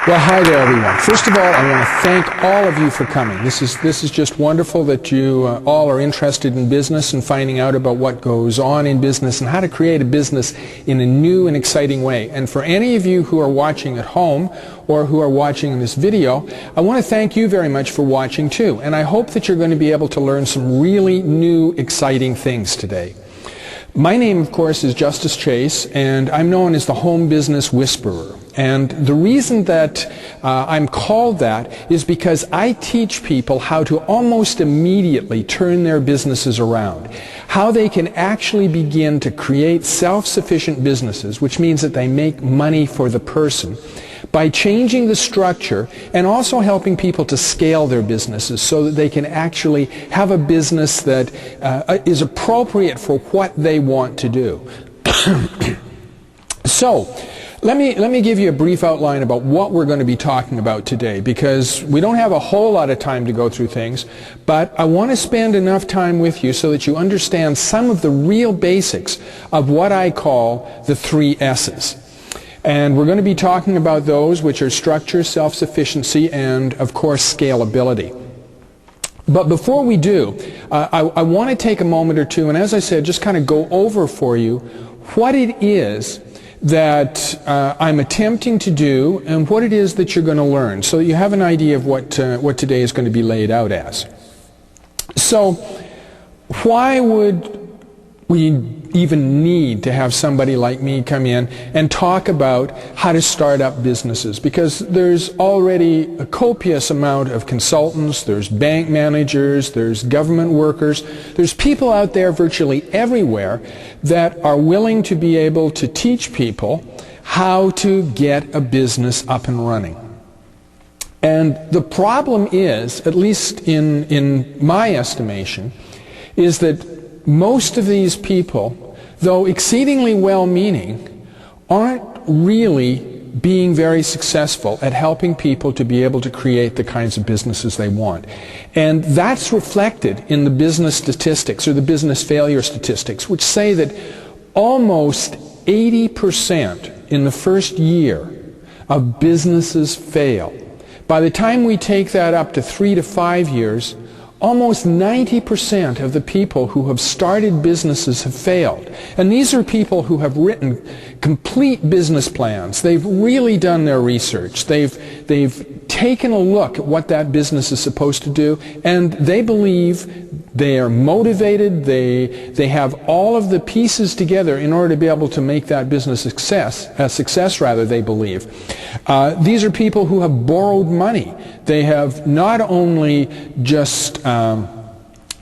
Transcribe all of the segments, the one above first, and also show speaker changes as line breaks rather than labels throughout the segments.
Well, hi there, everyone. First of all, I want to thank all of you for coming. This is just wonderful that you all are interested in business and finding out about what goes on in business and how to create a business in a new and exciting way. And for any of you who are watching at home or who are watching this video, I want to thank you very much for watching too. And I hope that you're going to be able to learn some really new, exciting things today. My name, of course, is Justice Chase, and I'm known as the Home Business Whisperer. And the reason that I'm called that is because I teach people how to almost immediately turn their businesses around, how they can actually begin to create self-sufficient businesses, which means that they make money for the person, by changing the structure and also helping people to scale their businesses so that they can actually have a business that is appropriate for what they want to do. So, let me give you a brief outline about what we're going to be talking about today, because we don't have a whole lot of time to go through things, but I want to spend enough time with you so that you understand some of the real basics of what I call the 3 S's. And we're going to be talking about those, which are structure, self-sufficiency, and of course scalability. But before we do, I want to take a moment or two and, as I said, just kind of go over for you what it is that I'm attempting to do and what it is that you're going to learn, so that you have an idea of what today is going to be laid out as. So, why would we even need to have somebody like me come in and talk about how to start up businesses? Because there's already a copious amount of consultants, there's bank managers, there's government workers, there's people out there virtually everywhere that are willing to be able to teach people how to get a business up and running. And the problem is, at least in my estimation, is that most of these people, though exceedingly well-meaning, aren't really being very successful at helping people to be able to create the kinds of businesses they want. And that's reflected in the business statistics, or the business failure statistics, which say that almost 80% in the first year of businesses fail. By the time we take that up to 3 to 5 years, almost 90% of the people who have started businesses have failed. And these are people who have written complete business plans. They've really done their research. They've taken a look at what that business is supposed to do, and they believe they are motivated, they have all of the pieces together in order to be able to make that business a success, they believe. These are people who have borrowed money. They have not only just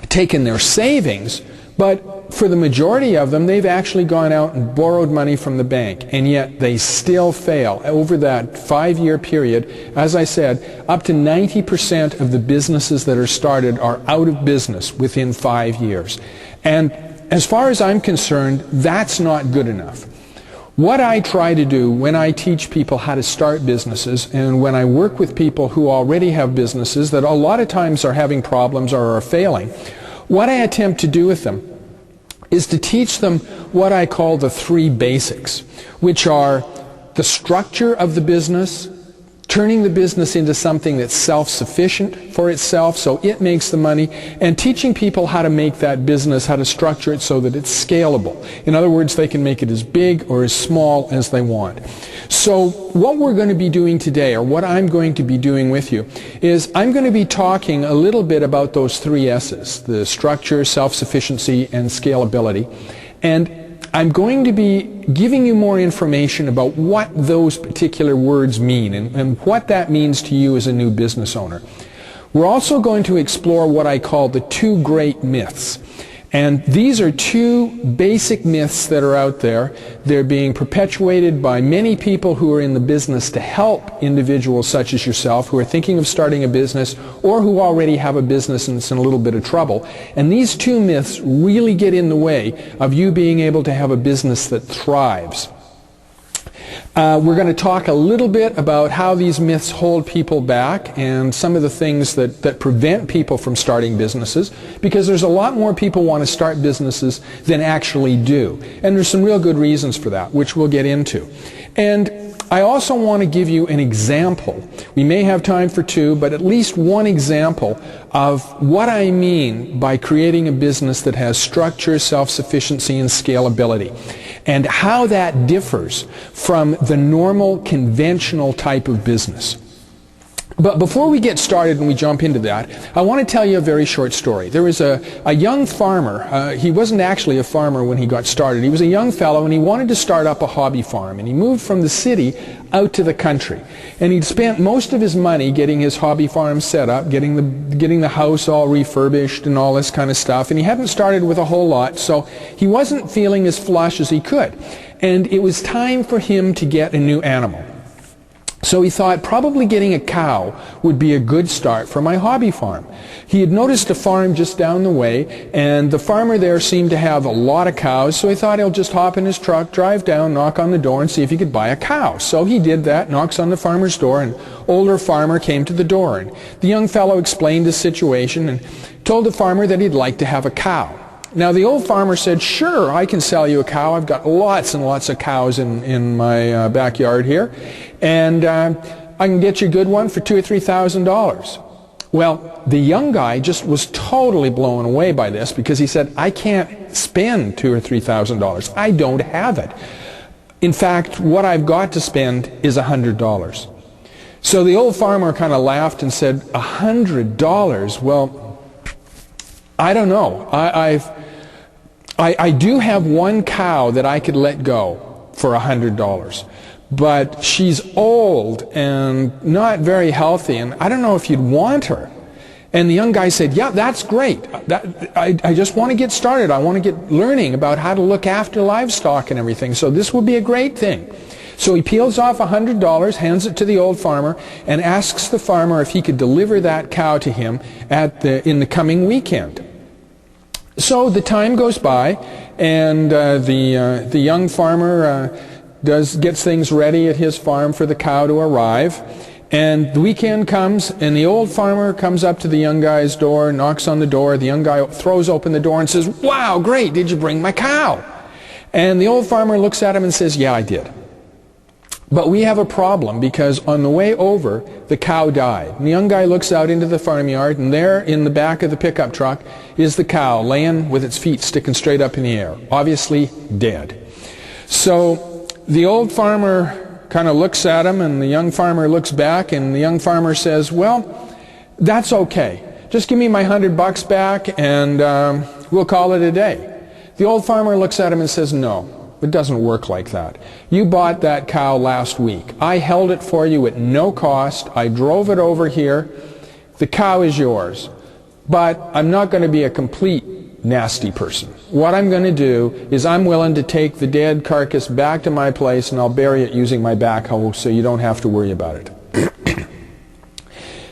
taken their savings, but for the majority of them, they've actually gone out and borrowed money from the bank, and yet they still fail. Over that 5-year period, as I said, up to 90% of the businesses that are started are out of business within 5 years. And as far as I'm concerned, that's not good enough. What I try to do when I teach people how to start businesses, and when I work with people who already have businesses that a lot of times are having problems or are failing, what I attempt to do with them is to teach them what I call the 3 basics, which are the structure of the business, turning the business into something that's self-sufficient for itself, so it makes the money, and teaching people how to make that business, how to structure it so that it's scalable. In other words, they can make it as big or as small as they want. So what we're going to be doing today, or what I'm going to be doing with you, is I'm going to be talking a little bit about those 3 S's, the structure, self-sufficiency, and scalability. And I'm going to be giving you more information about what those particular words mean and what that means to you as a new business owner. We're also going to explore what I call the 2 great myths. And these are 2 basic myths that are out there. They're being perpetuated by many people who are in the business to help individuals such as yourself who are thinking of starting a business or who already have a business and it's in a little bit of trouble. And these 2 myths really get in the way of you being able to have a business that thrives. We're going to talk a little bit about how these myths hold people back and some of the things that prevent people from starting businesses, because there's a lot more people want to start businesses than actually do. And there's some real good reasons for that, which we'll get into. And I also want to give you an example. We may have time for two, but at least one example of what I mean by creating a business that has structure, self-sufficiency, and scalability, and how that differs from the normal, conventional type of business. But before we get started and we jump into that, I want to tell you a very short story. There was a young farmer. He wasn't actually a farmer when he got started. He was a young fellow, and he wanted to start up a hobby farm. And he moved from the city out to the country. And he'd spent most of his money getting his hobby farm set up, getting the house all refurbished and all this kind of stuff. And he hadn't started with a whole lot, so he wasn't feeling as flush as he could. And it was time for him to get a new animal. So he thought probably getting a cow would be a good start for my hobby farm. He had noticed a farm just down the way, and the farmer there seemed to have a lot of cows, so he thought he'll just hop in his truck, drive down, knock on the door, and see if he could buy a cow. So he did that, knocks on the farmer's door, and an older farmer came to the door. And the young fellow explained his situation and told the farmer that he'd like to have a cow. Now the old farmer said, "Sure, I can sell you a cow. I've got lots and lots of cows in my backyard here, and I can get you a good one for $2,000 or $3,000. Well, the young guy just was totally blown away by this, because he said, "I can't spend $2,000 or $3,000. I don't have it. In fact, what I've got to spend is $100. So the old farmer kind of laughed and said, "$100? Well, I don't know. I do have one cow that I could let go for $100, but she's old and not very healthy, and I don't know if you'd want her." And the young guy said, "Yeah, that's great. I just want to get started. I want to get learning about how to look after livestock and everything, so this would be a great thing." So he peels off $100, hands it to the old farmer, and asks the farmer if he could deliver that cow to him in the coming weekend. So the time goes by, and the young farmer gets things ready at his farm for the cow to arrive. And the weekend comes, and the old farmer comes up to the young guy's door, knocks on the door. The young guy throws open the door and says, "Wow, great, did you bring my cow?" And the old farmer looks at him and says, "Yeah, I did. But we have a problem, because on the way over, the cow died." And the young guy looks out into the farmyard, and there in the back of the pickup truck is the cow laying with its feet sticking straight up in the air, obviously dead. So the old farmer kind of looks at him, and the young farmer looks back, and the young farmer says, "Well, that's okay. Just give me my $100 back, and we'll call it a day." The old farmer looks at him and says, "No. It doesn't work like that. You bought that cow last week. I held it for you at no cost. I drove it over here. The cow is yours. But I'm not going to be a complete nasty person. What I'm going to do is I'm willing to take the dead carcass back to my place, and I'll bury it using my backhoe, so you don't have to worry about it."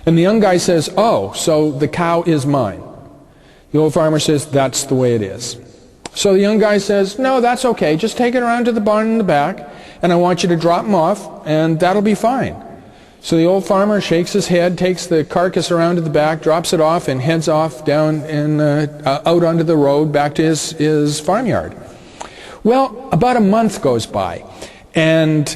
And the young guy says, "Oh, so the cow is mine." The old farmer says, "That's the way it is." So the young guy says, "No, that's okay. Just take it around to the barn in the back, and I want you to drop him off, and that'll be fine." So the old farmer shakes his head, takes the carcass around to the back, drops it off, and heads off down and out onto the road back to his farmyard. Well, about a month goes by, and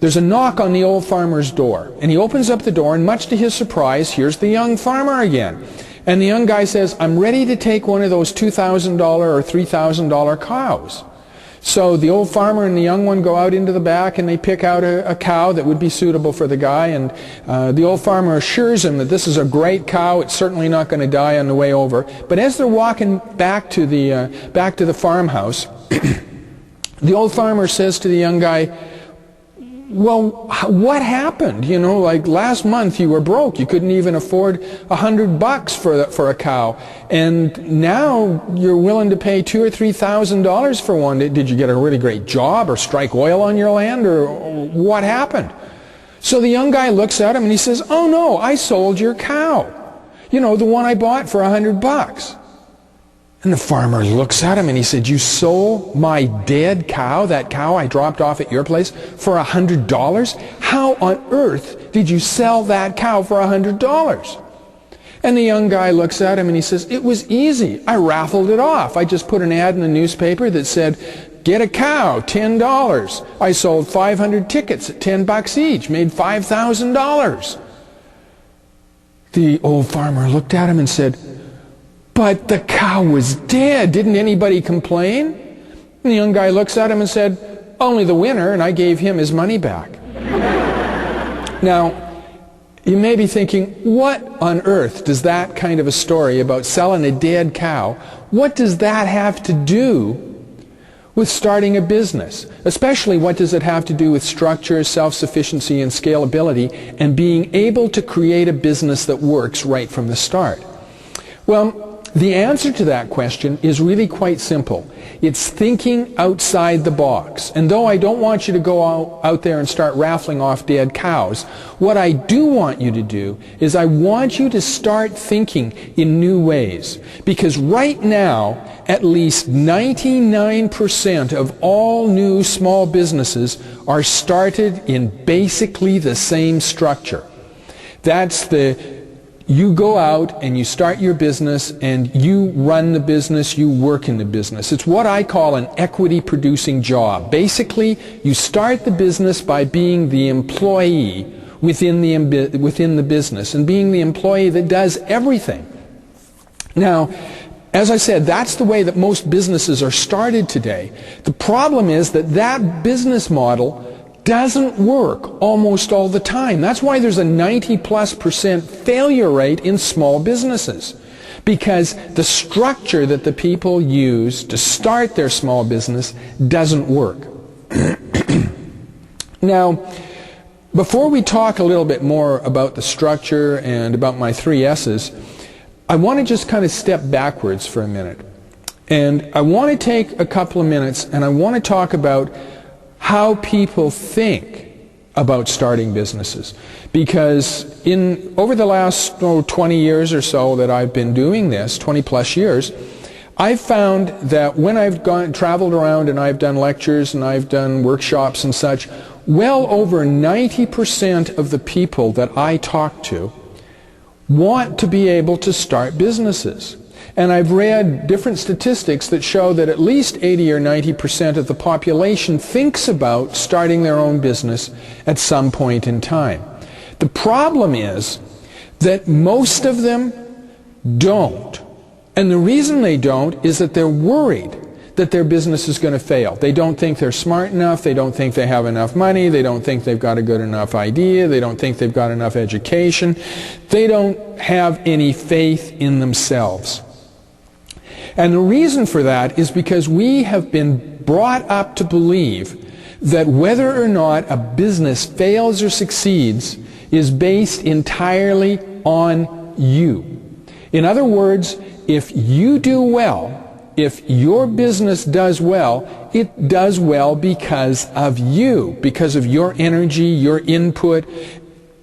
there's a knock on the old farmer's door. And he opens up the door, and much to his surprise, here's the young farmer again. And the young guy says, "I'm ready to take one of those $2,000 or $3,000 cows." So the old farmer and the young one go out into the back, and they pick out a cow that would be suitable for the guy. And the old farmer assures him that this is a great cow. It's certainly not going to die on the way over. But as they're walking back to the farmhouse, the old farmer says to the young guy, "Well, what happened? You know, like last month you were broke. You couldn't even afford $100 for a cow. And now you're willing to pay $2,000 or $3,000 for one. Did you get a really great job or strike oil on your land, or what happened?" So the young guy looks at him and he says, "Oh no, I sold your cow. You know, the one I bought for $100. And the farmer looks at him and he said, "You sold my dead cow, that cow I dropped off at your place, for $100? How on earth did you sell that cow for $100? And the young guy looks at him and he says, "It was easy. I raffled it off. I just put an ad in the newspaper that said, get a cow, $10. I sold 500 tickets at $10 each, made $5,000. The old farmer looked at him and said, but the cow was dead. Didn't anybody complain? And the young guy looks at him and said, only the winner, and I gave him his money back. Now, you may be thinking, what on earth does that kind of a story about selling a dead cow, what does that have to do with starting a business? Especially, what does it have to do with structure, self-sufficiency, and scalability, and being able to create a business that works right from the start? Well, the answer to that question is really quite simple. It's thinking outside the box. And though I don't want you to go out there and start raffling off dead cows, what I do want you to do is I want you to start thinking in new ways. Because right now, at least 99% of all new small businesses are started in basically the same structure. That's you go out and you start your business and you run the business, you work in the business. It's what I call an equity producing job. Basically, you start the business by being the employee within the business and being the employee that does everything. Now, as I said, that's the way that most businesses are started today. The problem is that that business model doesn't work almost all the time. That's why there's a 90+% failure rate in small businesses. Because the structure that the people use to start their small business doesn't work. Now, before we talk a little bit more about the structure and about my 3 S's, I want to just kind of step backwards for a minute. And I want to take a couple of minutes and I want to talk about how people think about starting businesses. Because over the last 20 years or so that I've been doing this, 20+ years, I've found that when I've traveled around and I've done lectures and I've done workshops and such, well over 90% of the people that I talk to want to be able to start businesses. And I've read different statistics that show that at least 80 or 90% of the population thinks about starting their own business at some point in time. The problem is that most of them don't. And the reason they don't is that they're worried that their business is going to fail. They don't think they're smart enough, they don't think they have enough money, they don't think they've got a good enough idea, they don't think they've got enough education, they don't have any faith in themselves. And the reason for that is because we have been brought up to believe that whether or not a business fails or succeeds is based entirely on you. In other words, if you do well, if your business does well, it does well because of you, because of your energy, your input,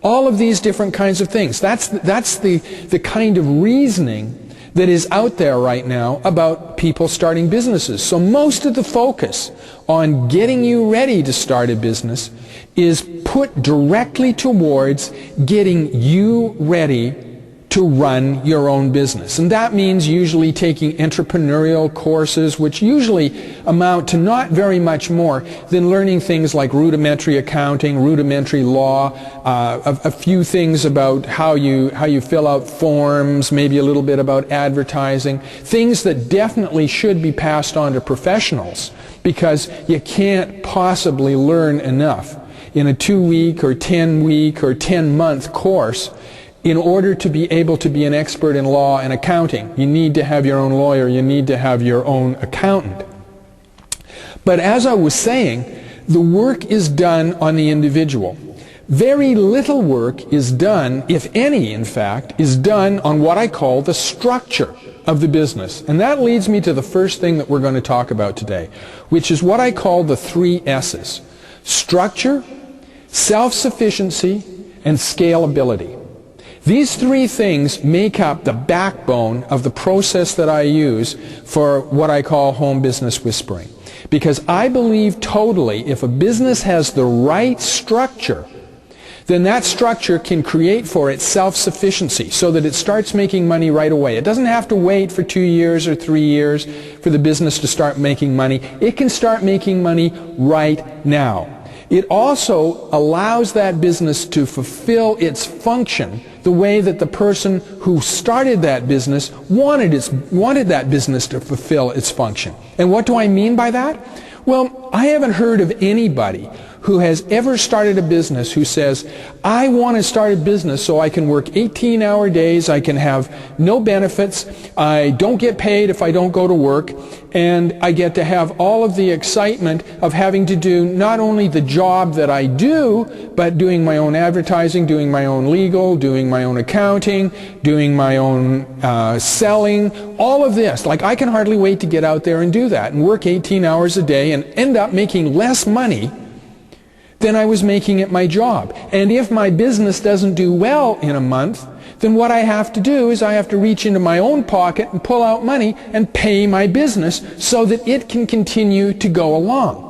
all of these different kinds of things. That's the kind of reasoning that is out there right now about people starting businesses. So most of the focus on getting you ready to start a business is put directly towards getting you ready to run your own business. And that means usually taking entrepreneurial courses, which usually amount to not very much more than learning things like rudimentary accounting, rudimentary law, a few things about how you fill out forms, maybe a little bit about advertising, things that definitely should be passed on to professionals, because you can't possibly learn enough in a 2-week or 10-week or 10-month course in order to be able to be an expert in law and accounting. You need to have your own lawyer, you need to have your own accountant. But as I was saying, the work is done on the individual. Very little work is done, if any in fact, is done on what I call the structure of the business. And that leads me to the first thing that we're going to talk about today, which is what I call the 3 S's. Structure, self-sufficiency, and scalability. These 3 things make up the backbone of the process that I use for what I call home business whispering. Because I believe totally if a business has the right structure, then that structure can create for it self-sufficiency so that it starts making money right away. It doesn't have to wait for 2 years or 3 years for the business to start making money. It can start making money right now. It also allows that business to fulfill its function the way that the person who started that business wanted that business to fulfill its function. And what do I mean by that? Well, I haven't heard of anybody who has ever started a business who says, I want to start a business so I can work 18-hour days, I can have no benefits, I don't get paid if I don't go to work, and I get to have all of the excitement of having to do not only the job that I do, but doing my own advertising, doing my own legal, doing my own accounting, doing my own selling, all of this. Like, I can hardly wait to get out there and do that and work 18 hours a day and end up making less money than I was making at my job. And if my business doesn't do well in a month, then what I have to do is I have to reach into my own pocket and pull out money and pay my business so that it can continue to go along.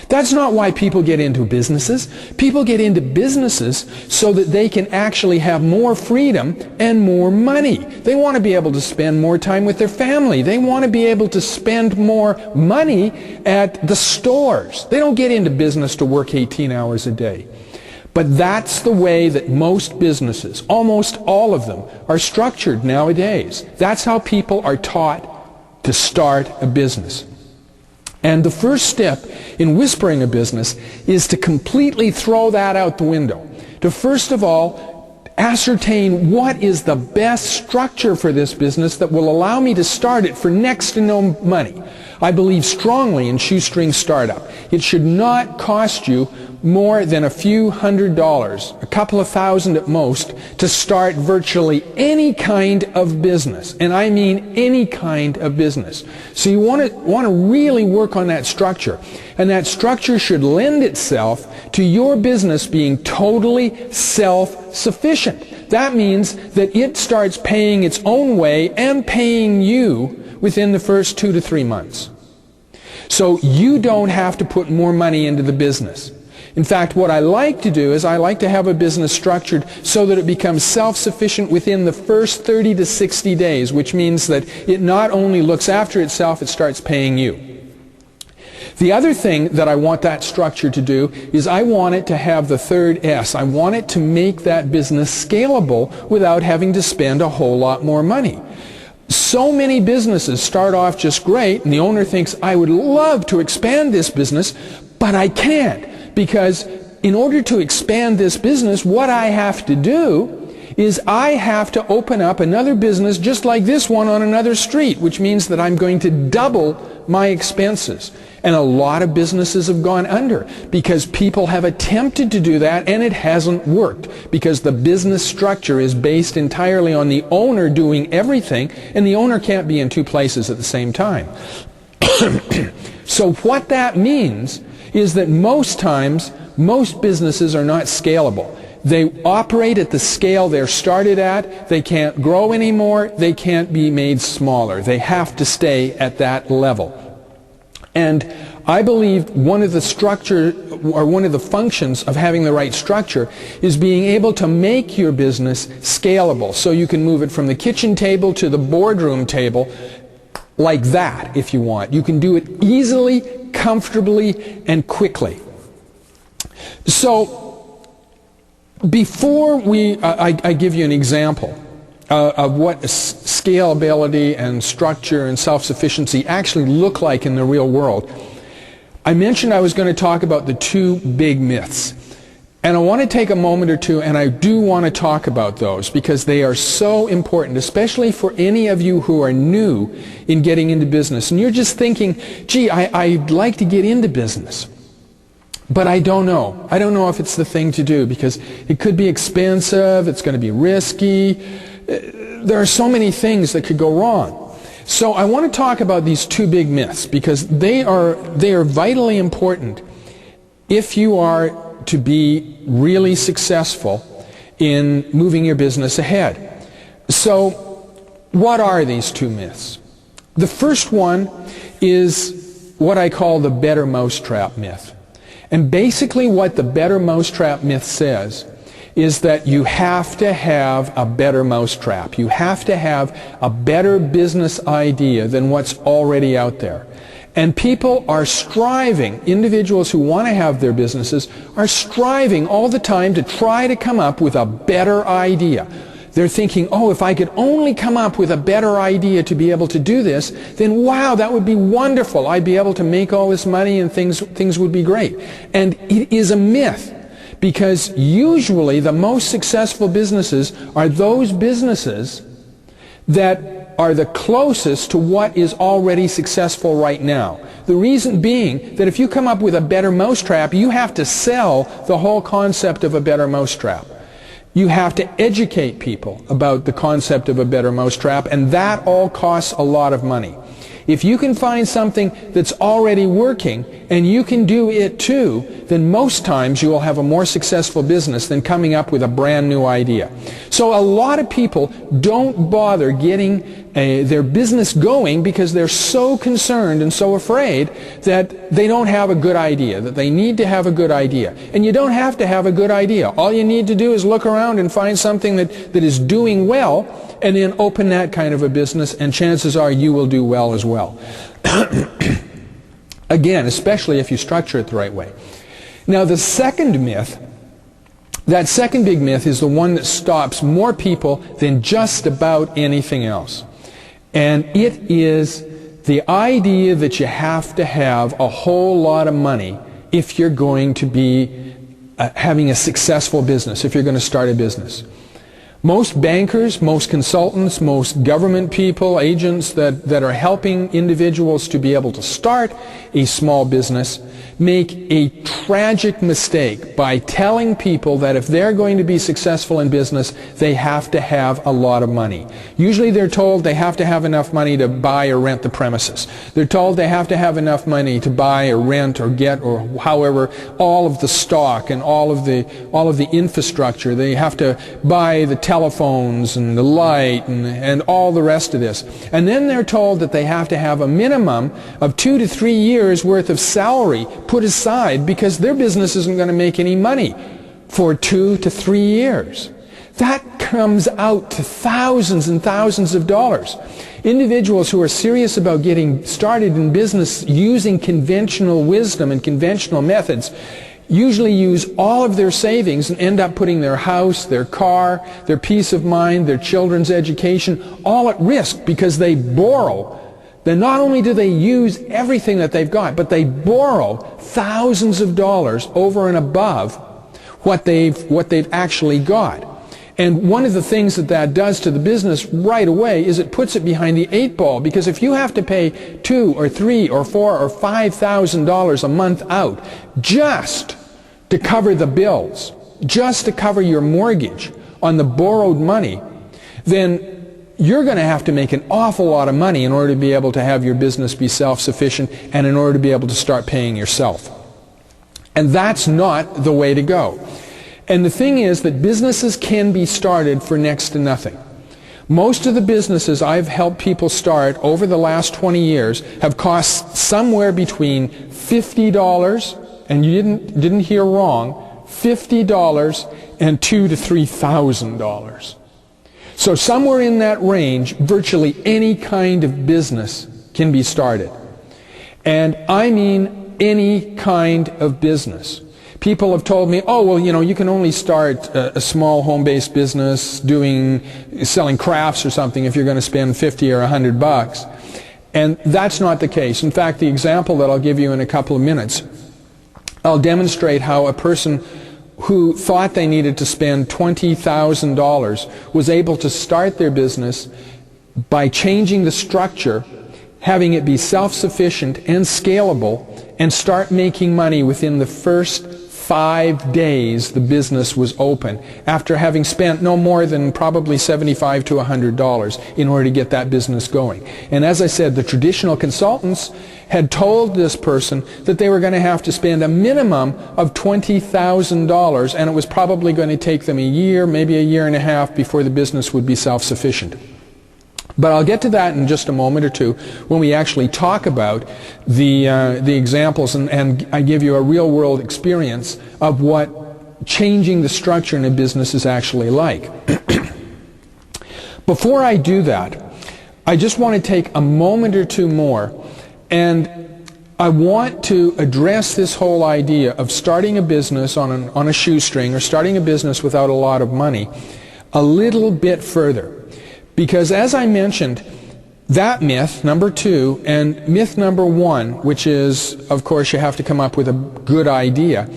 That's not why people get into businesses. People get into businesses so that they can actually have more freedom and more money. They want to be able to spend more time with their family. They want to be able to spend more money at the stores. They don't get into business to work 18 hours a day. But that's the way that most businesses, almost all of them, are structured nowadays. That's how people are taught to start a business. And the first step in whispering a business is to completely throw that out the window. To first of all, ascertain what is the best structure for this business that will allow me to start it for next to no money. I believe strongly in shoestring startup. It should not cost you more than a few $100s, a couple of thousand at most, to start virtually any kind of business. And I mean any kind of business. So you want to really work on that structure. And that structure should lend itself to your business being totally self-sufficient. That means that it starts paying its own way and paying you within the first 2 to 3 months. So you don't have to put more money into the business. In fact, what I like to do is I like to have a business structured so that it becomes self-sufficient within the first 30 to 60 days, which means that it not only looks after itself, it starts paying you. The other thing that I want that structure to do is I want it to have the third S. I want it to make that business scalable without having to spend a whole lot more money. So many businesses start off just great, and the owner thinks, I would love to expand this business, but I can't, because in order to expand this business, what I have to do is I have to open up another business just like this one on another street, which means that I'm going to double my expenses. And a lot of businesses have gone under because people have attempted to do that and it hasn't worked, because the business structure is based entirely on the owner doing everything, and the owner can't be in two places at the same time. So what that means is that most times, most businesses are not scalable. They operate at the scale they're started at. They can't grow anymore. They can't be made smaller. They have to stay at that level. And I believe one of the functions of having the right structure is being able to make your business scalable, so you can move it from the kitchen table to the boardroom table like that if you want. You can do it easily, comfortably, and quickly. So before I give you an example of what scalability and structure and self-sufficiency actually look like in the real world, I mentioned I was going to talk about the two big myths. And I want to take a moment or two, and I do want to talk about those because they are so important, especially for any of you who are new in getting into business. And you're just thinking, gee, I'd like to get into business, but I don't know. I don't know if it's the thing to do because it could be expensive, it's going to be risky. There are so many things that could go wrong. So I want to talk about these two big myths because they are vitally important if you are to be really successful in moving your business ahead. So what are these two myths? The first one is what I call the better mousetrap myth. And basically what the better mousetrap myth says is that you have to have a better mousetrap. You have to have a better business idea than what's already out there. And people are striving, individuals who want to have their businesses are striving all the time to try to come up with a better idea. They're thinking, oh, if I could only come up with a better idea to be able to do this, then wow, that would be wonderful. I'd be able to make all this money and things would be great. And it is a myth, because usually the most successful businesses are those businesses that are the closest to what is already successful right now. The reason being that if you come up with a better mousetrap, you have to sell the whole concept of a better mousetrap. You have to educate people about the concept of a better mousetrap, and that all costs a lot of money. If you can find something that's already working and you can do it too, then most times you will have a more successful business than coming up with a brand new idea. So a lot of people don't bother getting their business going because they're so concerned and so afraid that they don't have a good idea, that they need to have a good idea. And you don't have to have a good idea. All you need to do is look around and find something that is doing well, and then open that kind of a business, and chances are you will do well as well. Again, especially if you structure it the right way. Now, the second myth, that second big myth, is the one that stops more people than just about anything else. And it is the idea that you have to have a whole lot of money if you're going to be having a successful business, if you're going to start a business. Most bankers, most consultants, most government people, agents that are helping individuals to be able to start a small business make a tragic mistake by telling people that if they're going to be successful in business, they have to have a lot of money. Usually they're told they have to have enough money to buy or rent the premises. They're told they have to have enough money to buy or rent or get, or however, all of the stock and all of the infrastructure. They have to buy the telephones and the light and all the rest of this. And then they're told that they have to have a minimum of 2 to 3 years worth of salary put aside because their business isn't going to make any money for 2 to 3 years. That comes out to thousands and thousands of dollars. Individuals who are serious about getting started in business using conventional wisdom and conventional methods usually use all of their savings and end up putting their house, their car, their peace of mind, their children's education all at risk because they borrow. Then not only do they use everything that they've got, but they borrow thousands of dollars over and above what they've actually got. And one of the things that does to the business right away is it puts it behind the 8 ball, because if you have to pay $2,000 or $3,000 or $4,000 or $5,000 a month out just to cover the bills, just to cover your mortgage on the borrowed money, then you're going to have to make an awful lot of money in order to be able to have your business be self-sufficient and in order to be able to start paying yourself. And that's not the way to go. And the thing is that businesses can be started for next to nothing. Most of the businesses I've helped people start over the last 20 years have cost somewhere between $50, and you didn't hear wrong, $50 and $2,000 to $3,000. So somewhere in that range, virtually any kind of business can be started. And I mean any kind of business. People have told me, oh, well, you can only start a small home-based business selling crafts or something if you're going to spend $50 or $100. And that's not the case. In fact, the example that I'll give you in a couple of minutes, I'll demonstrate how a person who thought they needed to spend $20,000 was able to start their business by changing the structure, having it be self-sufficient and scalable, and start making money within the first 5 days the business was open, after having spent no more than probably $75 to $100 in order to get that business going. And as I said, the traditional consultants had told this person that they were going to have to spend a minimum of $20,000, and it was probably going to take them a year, maybe a year and a half before the business would be self-sufficient. But I'll get to that in just a moment or two when we actually talk about the examples and I give you a real-world experience of what changing the structure in a business is actually like. Before I do that, I just want to take a moment or two more, and I want to address this whole idea of starting a business on a shoestring, or starting a business without a lot of money, a little bit further. Because as I mentioned, that myth, number 2, and myth number 1, which is, of course, you have to come up with a good idea,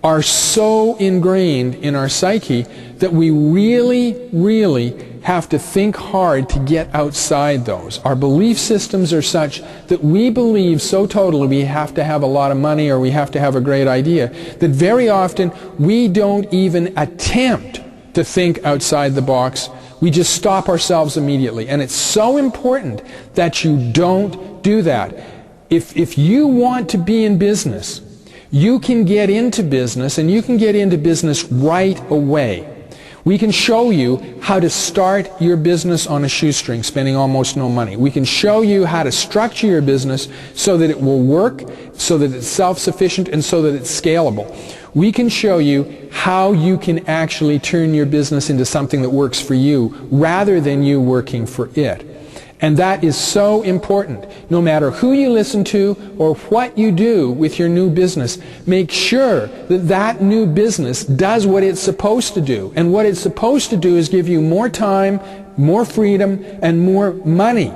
are so ingrained in our psyche that we really, really have to think hard to get outside those. Our belief systems are such that we believe so totally we have to have a lot of money or we have to have a great idea that very often we don't even attempt to think outside the box. We just stop ourselves immediately. And it's so important that you don't do that. If you want to be in business, you can get into business, and you can get into business right away. We can show you how to start your business on a shoestring, spending almost no money. We can show you how to structure your business so that it will work, so that it's self-sufficient, and so that it's scalable. We can show you how you can actually turn your business into something that works for you rather than you working for it. And that is so important. No matter who you listen to or what you do with your new business, make sure that that new business does what it's supposed to do. And what it's supposed to do is give you more time, more freedom, and more money.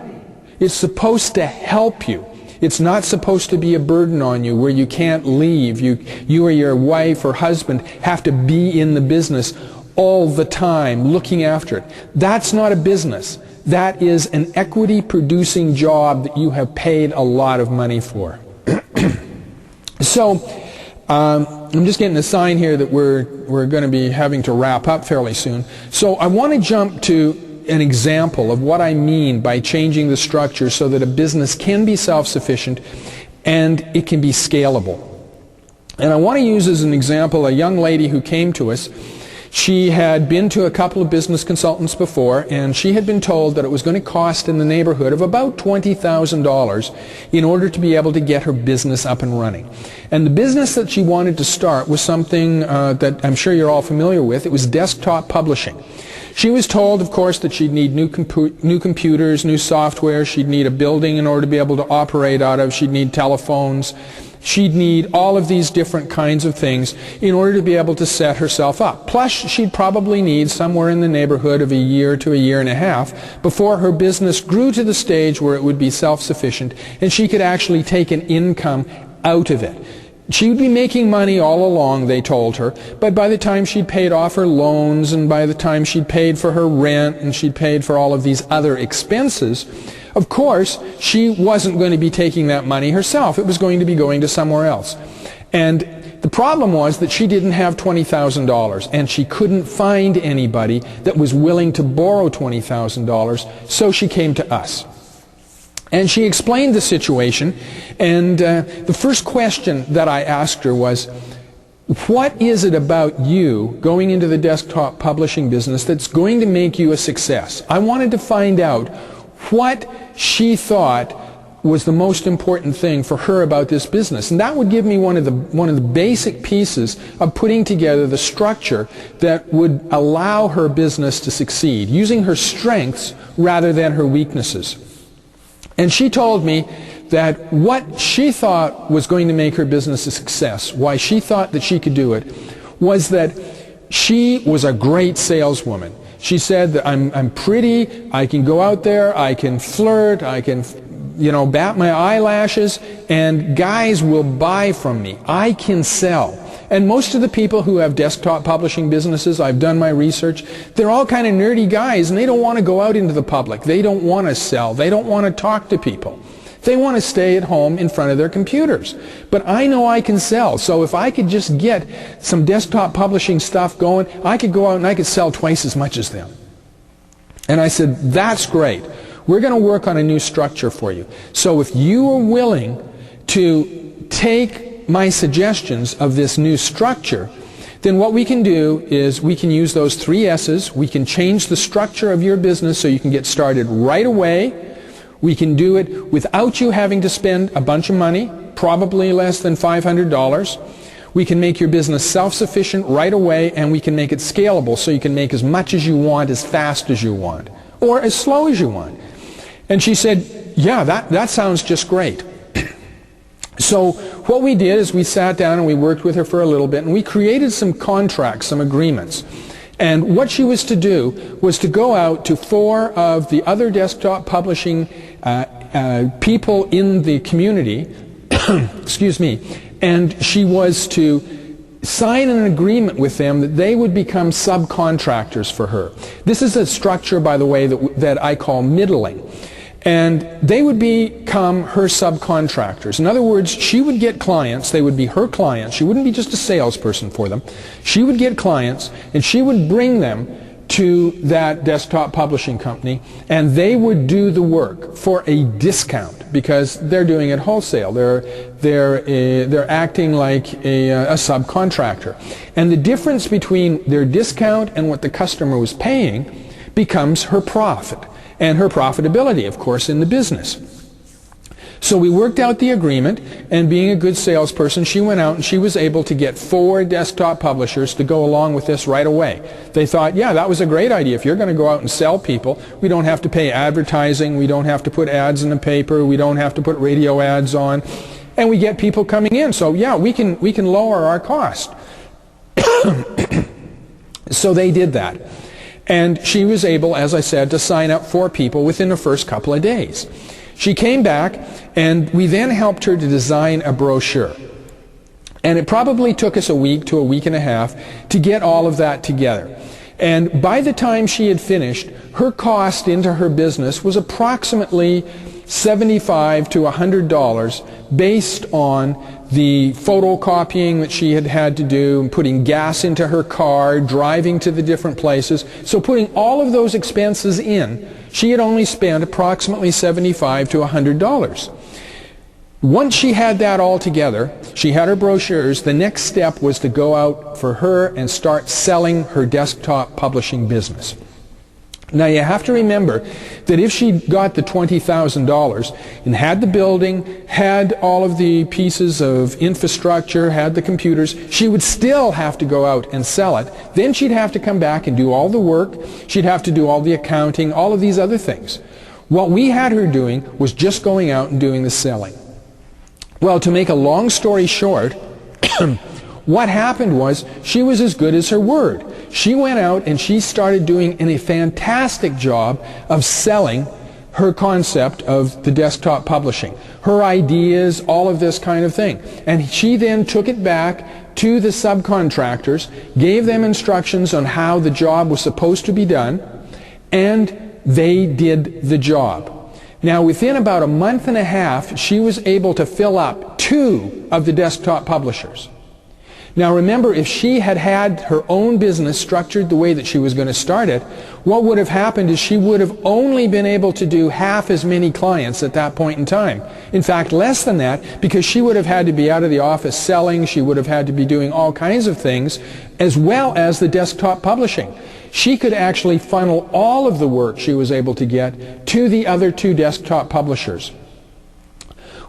It's supposed to help you. It's not supposed to be a burden on you where you can't leave. You or your wife or husband have to be in the business all the time, looking after it. That's not a business. That is an equity-producing job that you have paid a lot of money for. So, I'm just getting a sign here that we're going to be having to wrap up fairly soon. So I want to jump to an example of what I mean by changing the structure so that a business can be self-sufficient and it can be scalable. And I want to use as an example a young lady who came to us. She had been to a couple of business consultants before, and she had been told that it was going to cost in the neighborhood of about $20,000 in order to be able to get her business up and running. And the business that she wanted to start was something that I'm sure you're all familiar with. It was desktop publishing. She was told, of course, that she'd need new computers, new software, she'd need a building in order to be able to operate out of, she'd need telephones, she'd need all of these different kinds of things in order to be able to set herself up. Plus, she'd probably need somewhere in the neighborhood of a year to a year and a half before her business grew to the stage where it would be self-sufficient and she could actually take an income out of it. She would be making money all along, they told her, but by the time she'd paid off her loans and by the time she'd paid for her rent and she'd paid for all of these other expenses, of course, she wasn't going to be taking that money herself. It was going to be going to somewhere else. And the problem was that she didn't have $20,000 and she couldn't find anybody that was willing to borrow $20,000, so she came to us. And she explained the situation, and the first question that I asked her was, what is it about you going into the desktop publishing business that's going to make you a success? I wanted to find out what she thought was the most important thing for her about this business. And that would give me one of the basic pieces of putting together the structure that would allow her business to succeed, using her strengths rather than her weaknesses. And she told me that what she thought was going to make her business a success, why she thought that she could do it, was that she was a great saleswoman. She said that I'm pretty, I can go out there, I can flirt, I can, bat my eyelashes, and guys will buy from me. I can sell. And most of the people who have desktop publishing businesses, I've done my research, they're all kind of nerdy guys and they don't want to go out into the public. They don't want to sell. They don't want to talk to people. They want to stay at home in front of their computers. But I know I can sell. So if I could just get some desktop publishing stuff going, I could go out and I could sell twice as much as them. And I said, that's great. We're going to work on a new structure for you. So if you are willing to take my suggestions of this new structure, then what we can do is we can use those 3 S's. We can change the structure of your business so you can get started right away. We can do it without you having to spend a bunch of money, probably less than $500. We can make your business self-sufficient right away, and we can make it scalable so you can make as much as you want, as fast as you want, or as slow as you want. And she said, yeah, that sounds just great. So what we did is we sat down and we worked with her for a little bit, and we created some contracts, some agreements. And what she was to do was to go out to 4 of the other desktop publishing people in the community, excuse me, and she was to sign an agreement with them that they would become subcontractors for her. This is a structure, by the way, that I call middling. And they would become her subcontractors. In other words, she would get clients, they would be her clients. She wouldn't be just a salesperson for them. She would get clients, and she would bring them to that desktop publishing company, and they would do the work for a discount because they're doing it wholesale. They're acting like a subcontractor. And the difference between their discount and what the customer was paying becomes her profit. And her profitability, of course, in the business. So we worked out the agreement, and being a good salesperson, she went out and she was able to get 4 desktop publishers to go along with this right away. They thought, yeah, that was a great idea. If you're going to go out and sell people, we don't have to pay advertising, we don't have to put ads in the paper, we don't have to put radio ads on, and we get people coming in. So yeah, we can lower our cost. So they did that. And she was able, as I said, to sign up 4 people within the first couple of days. She came back, and we then helped her to design a brochure. And it probably took us a week to a week and a half to get all of that together. And by the time she had finished, her cost into her business was approximately $75 to $100 based on the photocopying that she had to do, putting gas into her car, driving to the different places. So putting all of those expenses in, she had only spent approximately $75 to $100. Once she had that all together, she had her brochures, the next step was to go out for her and start selling her desktop publishing business. Now you have to remember that if she got the $20,000 and had the building, had all of the pieces of infrastructure, had the computers, she would still have to go out and sell it. Then she'd have to come back and do all the work. She'd have to do all the accounting, all of these other things. What we had her doing was just going out and doing the selling. Well, to make a long story short, what happened was she was as good as her word. She went out and she started doing a fantastic job of selling her concept of the desktop publishing, her ideas, all of this kind of thing. And she then took it back to the subcontractors, gave them instructions on how the job was supposed to be done, and they did the job. Now, within about a month and a half, she was able to fill up 2 of the desktop publishers. Now remember, if she had had her own business structured the way that she was going to start it, what would have happened is she would have only been able to do half as many clients at that point in time. In fact, less than that, because she would have had to be out of the office selling, she would have had to be doing all kinds of things, as well as the desktop publishing. She could actually funnel all of the work she was able to get to the other 2 desktop publishers.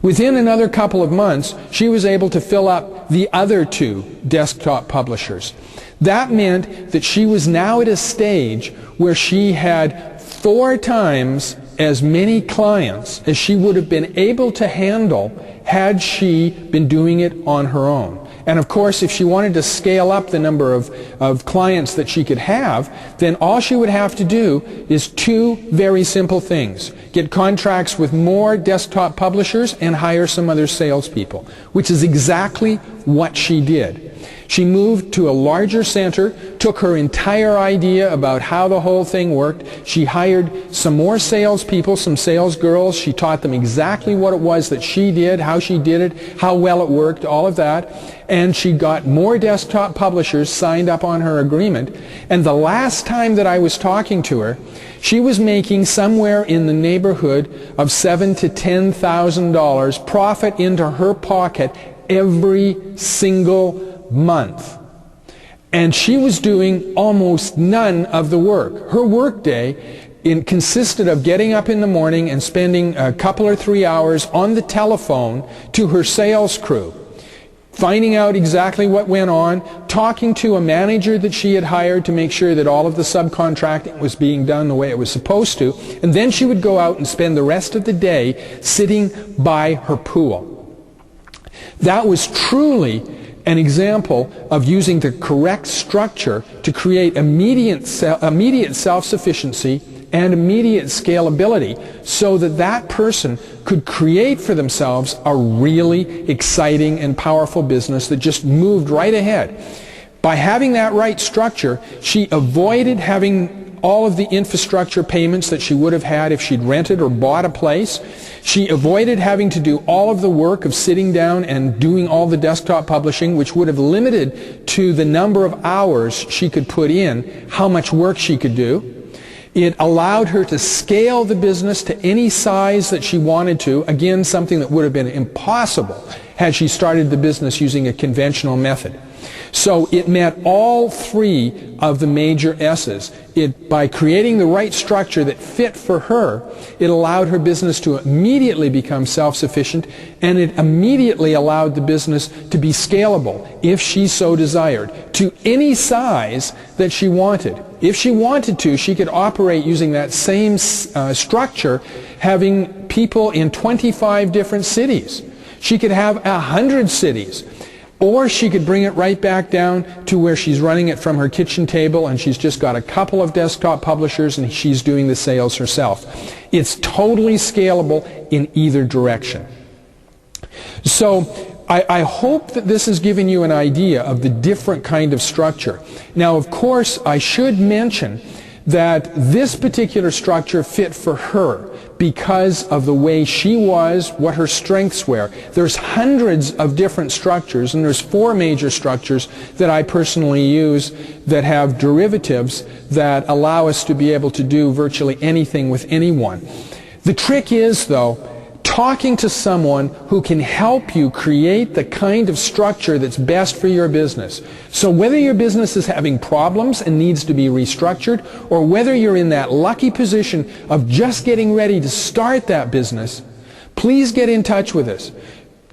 Within another couple of months, she was able to fill up the other 2 desktop publishers. That meant that she was now at a stage where she had 4 times as many clients as she would have been able to handle had she been doing it on her own. And of course, if she wanted to scale up the number of clients that she could have, then all she would have to do is 2 very simple things. Get contracts with more desktop publishers and hire some other salespeople, which is exactly what she did. She moved to a larger center, took her entire idea about how the whole thing worked. She hired some more salespeople, some sales girls. She taught them exactly what it was that she did, how she did it, how well it worked, all of that. And she got more desktop publishers signed up on her agreement. And the last time that I was talking to her, she was making somewhere in the neighborhood of $7,000 to $10,000 profit into her pocket every single month. And she was doing almost none of the work. Her work day consisted of getting up in the morning and spending a couple or 3 hours on the telephone to her sales crew, finding out exactly what went on, talking to a manager that she had hired to make sure that all of the subcontracting was being done the way it was supposed to, and then she would go out and spend the rest of the day sitting by her pool. That was truly an example of using the correct structure to create immediate self-sufficiency and immediate scalability, so that that person could create for themselves a really exciting and powerful business that just moved right ahead. By having that right structure, she avoided having all of the infrastructure payments that she would have had if she'd rented or bought a place. She avoided having to do all of the work of sitting down and doing all the desktop publishing, which would have limited to the number of hours she could put in, how much work she could do. It allowed her to scale the business to any size that she wanted to, again, something that would have been impossible had she started the business using a conventional method. So it met all three of the major S's. By creating the right structure that fit for her, it allowed her business to immediately become self-sufficient, and it immediately allowed the business to be scalable, if she so desired, to any size that she wanted. If she wanted to, she could operate using that same structure, having people in 25 different cities. She could have 100 cities. Or she could bring it right back down to where she's running it from her kitchen table and she's just got a couple of desktop publishers and she's doing the sales herself. It's totally scalable in either direction. So I hope that this has given you an idea of the different kind of structure. Now, of course, I should mention that this particular structure fit for her because of the way she was, what her strengths were. There's hundreds of different structures, and there's 4 major structures that I personally use that have derivatives that allow us to be able to do virtually anything with anyone. The trick is, though, talking to someone who can help you create the kind of structure that's best for your business. So whether your business is having problems and needs to be restructured, or whether you're in that lucky position of just getting ready to start that business, please get in touch with us.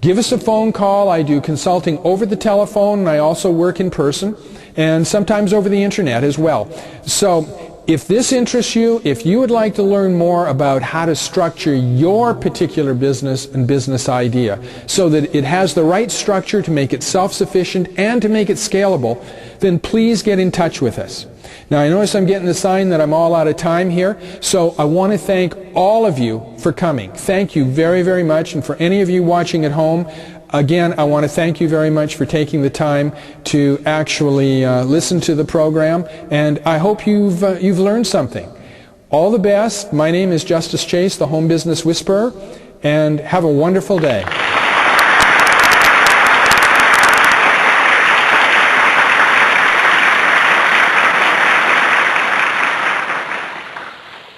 Give us a phone call. I do consulting over the telephone, and I also work in person, and sometimes over the internet as well. So if this interests you, if you would like to learn more about how to structure your particular business and business idea so that it has the right structure to make it self-sufficient and to make it scalable, then please get in touch with us. Now, I notice I'm getting the sign that I'm all out of time here, so I want to thank all of you for coming. Thank you very, very much. And for any of you watching at home, again, I want to thank you very much for taking the time to actually listen to the program, and I hope you've learned something. All the best. My name is Justice Chase, the Home Business Whisperer, and have a wonderful day.